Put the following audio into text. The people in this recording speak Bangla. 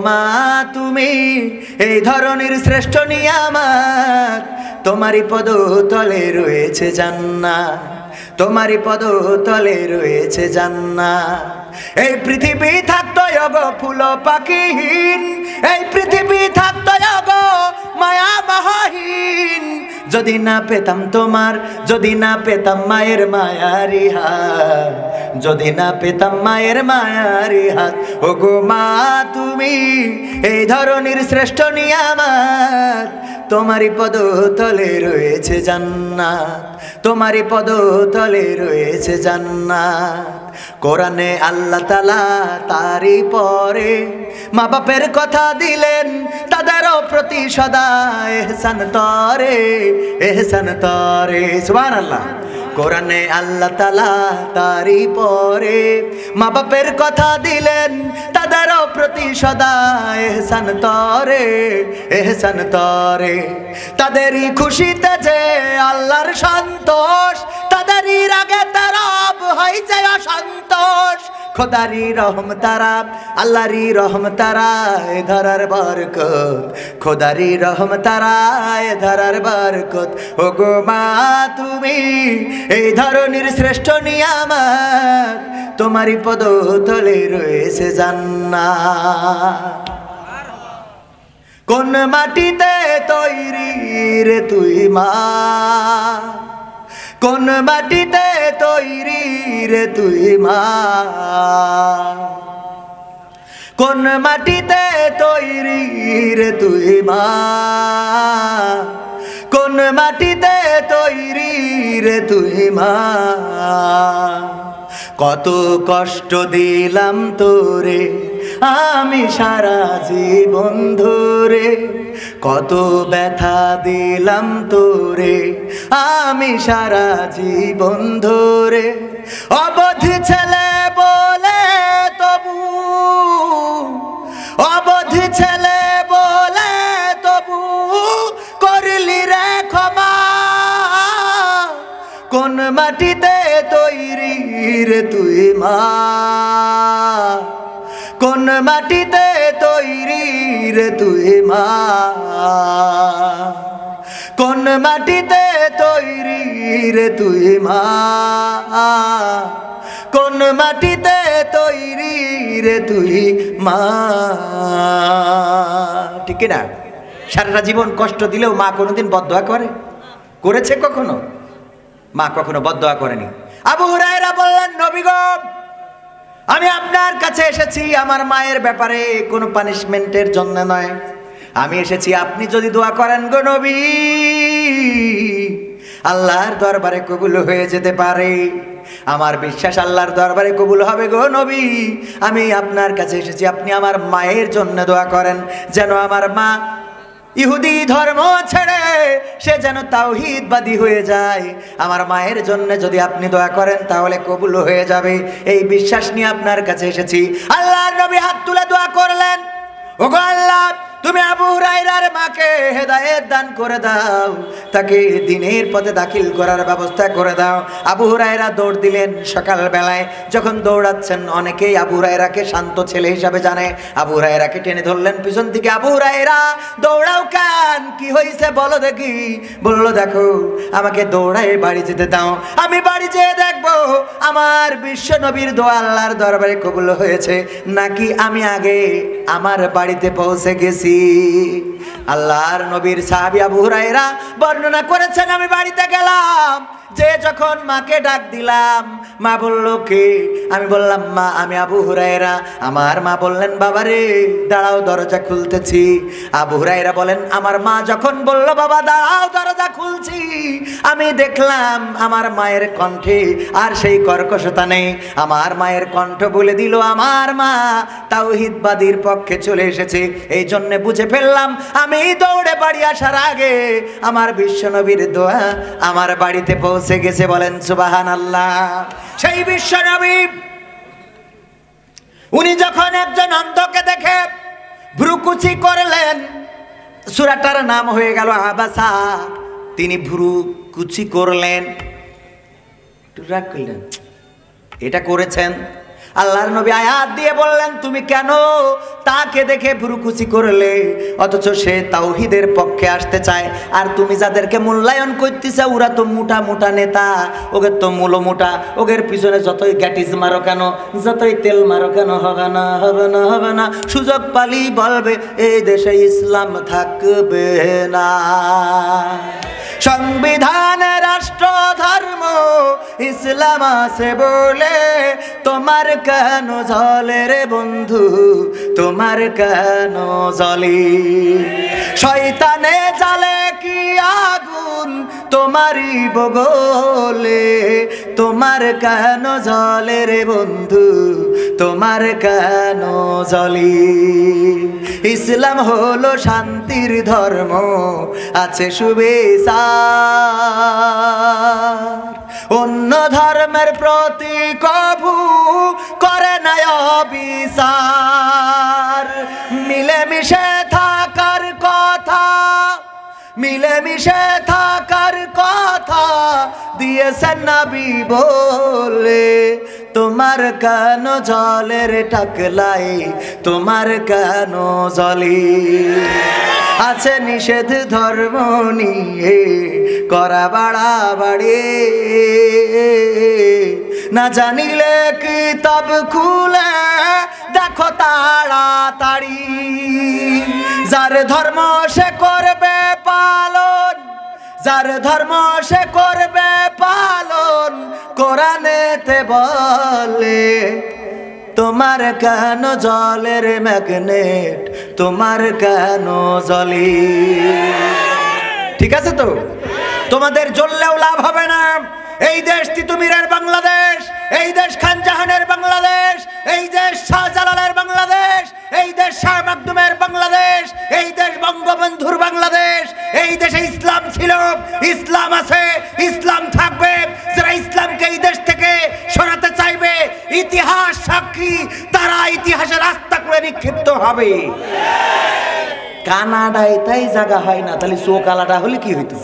মা তুমি এই ধরনের শ্রেষ্ঠ নিয়ামত, তোমারই পদতলে রয়েছে জান্নাত, তোমারই পদতলে রয়েছে জান্নাত। এই পৃথিবী থাকতো গো ফুল পাখিহীন, এই পৃথিবী থাকতো গো মায়া মহাহীন, যদি না পেতাম তোমার, যদি না পেতাম মায়ের মায়ারি হাত, যদি না পেতাম মায়ের মায়ারি হাত। ও গো মা তুমি এই ধরনের শ্রেষ্ঠ নিয়ামত, তোমারই পদতলে রয়েছে জান্নাত, তোমারই পদতলে রয়েছে জান্নাত। কোরআনে আল্লাহ তাআলা তারই পরে মা বাপের কথা দিলেন, তাদেরও প্রতি সদা ইহসান তরে, ইহসান তরে। সুবহানাল্লাহ। কোরআনে আল্লাহ তাআলা তারই পরে মা বাপের কথা দিলেন, তাদেরও প্রতি সদা ইহসান তরে, ইহসান তরে। তাদেরই খুশিতে যে আল্লাহর সন্তোষ, তাদেরই রাগে তারাব হয়েছে অসন্তোষ। খোদারি রহম তারা, আল্লাহরি রহম তারা, এ ধরার বরকত, খোদারি রহম তারা, এ ধরার বরকত। ও গো মা তুমি এই ধরনের শ্রেষ্ঠ নিয়ামত, তোমারই পদতলে রয়েছে জান্নাত। কোন মাটিতে তৈরি রে তুই মা, কোন মাটিতে তৈরি রে তুই মা, কোন মাটিতে তৈরি রে তুই মা, কোন মাটিতে তৈরি রে তুই মা। কত কষ্ট দিলাম তোরে আমি সারা জীবন ধরে, কত ব্যথা দিলাম তোরে আমি সারা জীবন ধরে। অবধ ছেলে বলে তবু, অবধ ছেলে বলে তবু করলি রে ক্ষমা। কোন মাটিতে তৈরি রে তুই মা, কোন মাটিতে তৈরি রে তুই মা, কোন মাটিতে তৈরি রে তুই মা, কোন মাটিতে তৈরি রে তুই মা। ঠিক না? সারাটা জীবন কষ্ট দিলেও মা কোনোদিন বদদোয়া করে? করেছে কখনো? মা কখনো বদদোয়া করেনি। আবু হুরায়রা বললেন, নবী গো আমি আপনার কাছে এসেছি আমার মায়ের ব্যাপারে কোনো পানিশমেন্টের জন্য নয়, আমি এসেছি আপনি যদি দোয়া করেন গো নবী, আল্লাহর দরবারে কবুল হয়ে যেতে পারে। আমার বিশ্বাস আল্লাহর দরবারে কবুল হবে গো নবী। আমি আপনার কাছে এসেছি, আপনি আমার মায়ের জন্য দোয়া করেন, যেন আমার মা ইহুদি ধর্ম ছেড়ে সে যেন তাওহীদবাদী হয়ে যায়। আমার মায়ের জন্য যদি আপনি দোয়া করেন তাহলে কবুল হয়ে যাবে, এই বিশ্বাস নিয়ে আপনার কাছে এসেছি। আল্লাহর নবী হাত তুলে দোয়া করলেন, ওগো আল্লাহ তুমি আবু হুরায়রার মাকে হেদায়েত দান করে দাও, তাকে দ্বীনের পথে দাখিল করার ব্যবস্থা করে দাও। আবু হুরায়রা দৌড় দিলেন সকাল বেলায়, যখন দৌড়াচ্ছেন অনেকেই আবু হুরায়রাকে শান্ত ছেলে হিসাবে জানে। আবু হুরায়রাকে টেনে ধরলেন পিছন থেকে, আবু হুরায়রা দৌড়াও কেন, কি হয়েছে বলো দেখি। বললো দেখো আমাকে দৌড়ায় বাড়ি যেতে দাও, আমি বাড়ি যেয়ে দেখবো আমার বিশ্ব নবীর দোয়া আল্লাহর দরবারে কবুল হয়েছে নাকি আমি আগে আমার বাড়িতে পৌঁছে গেছি। আল্লাহর নবীর সাহাবী আবু হুরায়রা বর্ণনা করেছেন, আমি বাড়িতে গেলাম, যে যখন মাকে ডাক দিলাম মা বলল কে, আমি বললাম মা আমি আবু হুরায়রা। আমার মা বললেন বাবারে দাঁড়াও দরজা খুলতেছি। আবু হুরায়রা বলেন আমার মা যখন বলল বাবা দাঁড়াও দরজা খুলছি, আমি দেখলাম আমার মায়ের কণ্ঠে আর সেই কর্কশতা নেই। আমার মায়ের কণ্ঠ বলে দিল আমার মা তাওহীদবাদীর পক্ষে চলে এসেছে। এই জন্য বুঝে ফেললাম আমি দৌড়ে বাড়ি আসার আগে আমার বিশ্বনবীর দোয়া আমার বাড়িতে পৌঁছে গেছে। বলেন সুবহানাল্লাহ। সেই বিশ্বনবী উনি যখন একজন অন্ধকে দেখে ভ্রুকুচি করলেন, সূরাটার নাম হয়ে গেল আবাসা। তিনি ভ্রুকুচি করলেন, এটা করেছেন। আল্লাহর নবী আয়াত দিয়ে বললেন, তুমি কেন তাকে দেখে ভুরুকুচি করলে, অথচ সে তাওহীদের পক্ষে আসতে চায়। আর তুমি যাদেরকে মূল্যায়ন করতেছ ওরা তো মোটা মোটা নেতা, ওদের তো মূলো মোটা, ওদের পিছনে যতই গ্যাটিস মারো কেন, যতই তেল মারো কেন, হবে না হবে না হবে না, সুযোগ পালি বলবে এই দেশে ইসলাম থাকবে না। সংবিধানে রাষ্ট্র ধর্ম ইসলাম আছে বলে তোমার কেন জ্বলে রে বন্ধু, তোমার কেন জ্বলে? শয়তানে জ্বালে কি আগুন তোমারই বগলে, তোমার কেন জ্বলে রে বন্ধু, তোমার কেন জ্বলে? ইসলাম হলো শান্তির ধর্ম, আছে সুবিচার, অন্য ধর্মের প্রতি কভু করে না অবিচার। মিলেমিশে থাকার কথা, মিলেমিশে থাকার কথা দিয়েছেন নবী বলে, তোমার কেন জ্বলে রে টাকলাই, তোমার কেন জ্বলে? আছে নিষেধ ধর্ম নিয়ে করা বাড়াবাড়ি, না জানিলে কিতাব খুলে দেখো তাড়াতাড়ি। যার ধর্ম সে করবে পালন, যার ধর্ম সে করবে পালন, কোরআনেতে বলে তোমার কেন জ্বলে রে ম্যাগনেট, তোমার কেন জ্বলে? ঠিক আছে তো? তোমাদের জ্বললেও লাভ হবে না। এই দেশ তিতুমিরের বাংলাদেশ, এই দেশ খান জাহানের বাংলাদেশ, এই দেশ শাহজালালের বাংলাদেশ, এই দেশ শাহ মাকদুমের বাংলাদেশ, এই দেশ বঙ্গবন্ধুর বাংলাদেশ। এই দেশে ইসলাম ছিল, ইসলাম আছে, ইসলাম থাকবে। যারা ইসলামকে এই দেশ থেকে সরাতে চাইবে, ইতিহাস সাক্ষী, তারা ইতিহাসের রাস্তা করে নিক্ষিপ্ত হবে। কানাডায় তাই জায়গা হয় না, তাহলে চোখ আলাদা হলে কি হইতো?